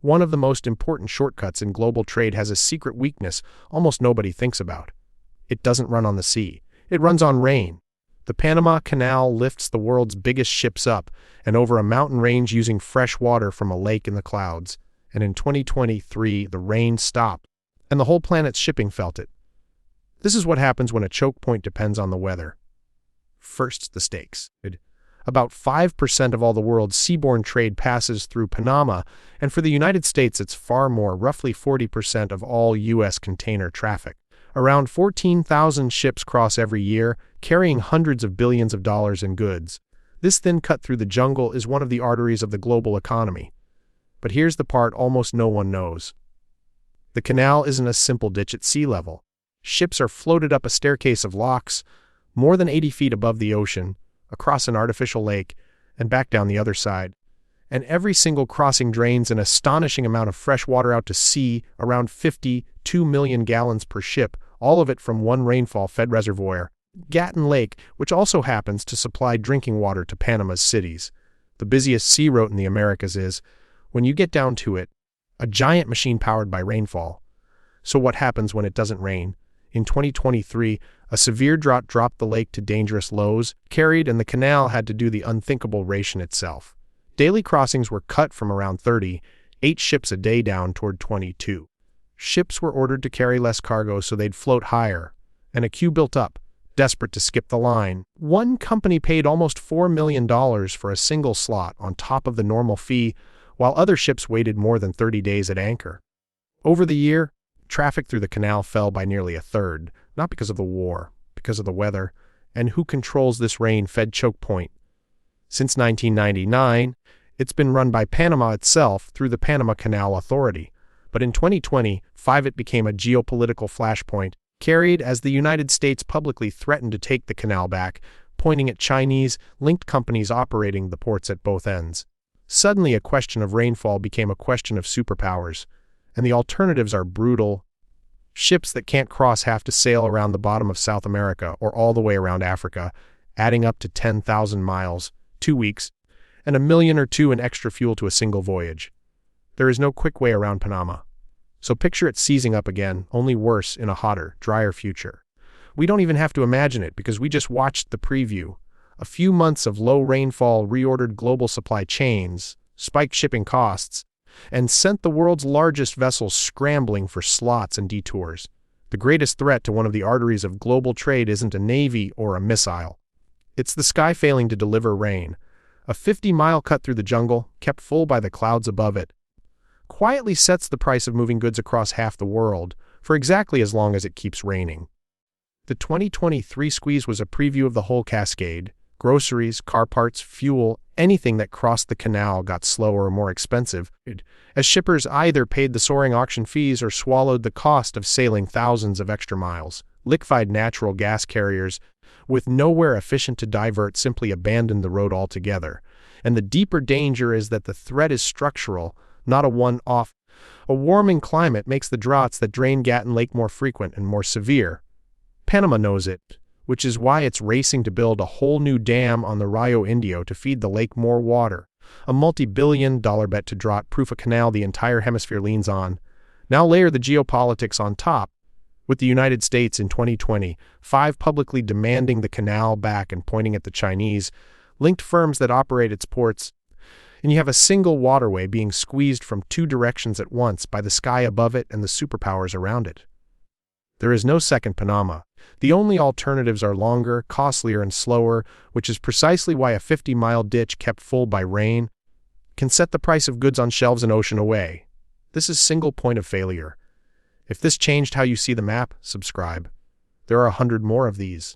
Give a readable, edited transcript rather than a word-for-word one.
One of the most important shortcuts in global trade has a secret weakness almost nobody thinks about. It doesn't run on the sea. It runs on rain. The Panama Canal lifts the world's biggest ships up and over a mountain range using fresh water from a lake in the clouds. And in 2023, the rain stopped, and the whole planet's shipping felt it. This is what happens when a choke point depends on the weather. First, the stakes. About 5% of all the world's seaborne trade passes through Panama, and for the United States it's far more, roughly 40% of all U.S. container traffic. Around 14,000 ships cross every year, carrying hundreds of billions of dollars in goods. This thin cut through the jungle is one of the arteries of the global economy. But here's the part almost no one knows. The canal isn't a simple ditch at sea level. Ships are floated up a staircase of locks, more than 80 feet above the ocean, across an artificial lake, and back down the other side. And every single crossing drains an astonishing amount of fresh water out to sea, around 52 million gallons per ship, all of it from one rainfall-fed reservoir, Gatun Lake, which also happens to supply drinking water to Panama's cities. The busiest sea route in the Americas is, when you get down to it, a giant machine powered by rainfall. So what happens when it doesn't rain? In 2023, a severe drought dropped the lake to dangerous lows, carried, and the canal had to do the unthinkable ration itself. Daily crossings were cut from around 30, 8 ships a day down toward 22. Ships were ordered to carry less cargo so they'd float higher, and a queue built up, desperate to skip the line. One company paid almost $4 million for a single slot on top of the normal fee, while other ships waited more than 30 days at anchor. Over the year, traffic through the canal fell by nearly a third, not because of the war, because of the weather, and who controls this rain-fed choke point. Since 1999, it's been run by Panama itself through the Panama Canal Authority. But in 2025 it became a geopolitical flashpoint, carried as the United States publicly threatened to take the canal back, pointing at Chinese-linked companies operating the ports at both ends. Suddenly a question of rainfall became a question of superpowers, and the alternatives are brutal. Ships that can't cross have to sail around the bottom of South America or all the way around Africa, adding up to 10,000 miles, 2 weeks, and $1 million or $2 million in extra fuel to a single voyage. There is no quick way around Panama. So picture it seizing up again, only worse in a hotter, drier future. We don't even have to imagine it because we just watched the preview. A few months of low rainfall reordered global supply chains, spiked shipping costs, and sent the world's largest vessels scrambling for slots and detours. The greatest threat to one of the arteries of global trade isn't a navy or a missile. It's the sky failing to deliver rain. A 50-mile cut through the jungle, kept full by the clouds above it, quietly sets the price of moving goods across half the world for exactly as long as it keeps raining. The 2023 squeeze was a preview of the whole cascade. Groceries, car parts, fuel, anything that crossed the canal got slower or more expensive, as shippers either paid the soaring auction fees or swallowed the cost of sailing thousands of extra miles. Liquefied natural gas carriers, with nowhere efficient to divert, simply abandoned the road altogether. And the deeper danger is that the threat is structural, not a one-off. A warming climate makes the droughts that drain Gatun Lake more frequent and more severe. Panama knows it, which is why it's racing to build a whole new dam on the Rio Indio to feed the lake more water. A multi-billion-dollar bet to drought-proof a canal the entire hemisphere leans on. Now layer the geopolitics on top, with the United States in 2025 publicly demanding the canal back and pointing at the Chinese-linked firms that operate its ports. And you have a single waterway being squeezed from 2 directions at once by the sky above it and the superpowers around it. There is no second Panama. The only alternatives are longer, costlier, and slower, which is precisely why a 50-mile ditch kept full by rain can set the price of goods on shelves an ocean away. This is single point of failure. If this changed how you see the map, subscribe. There are 100 more of these.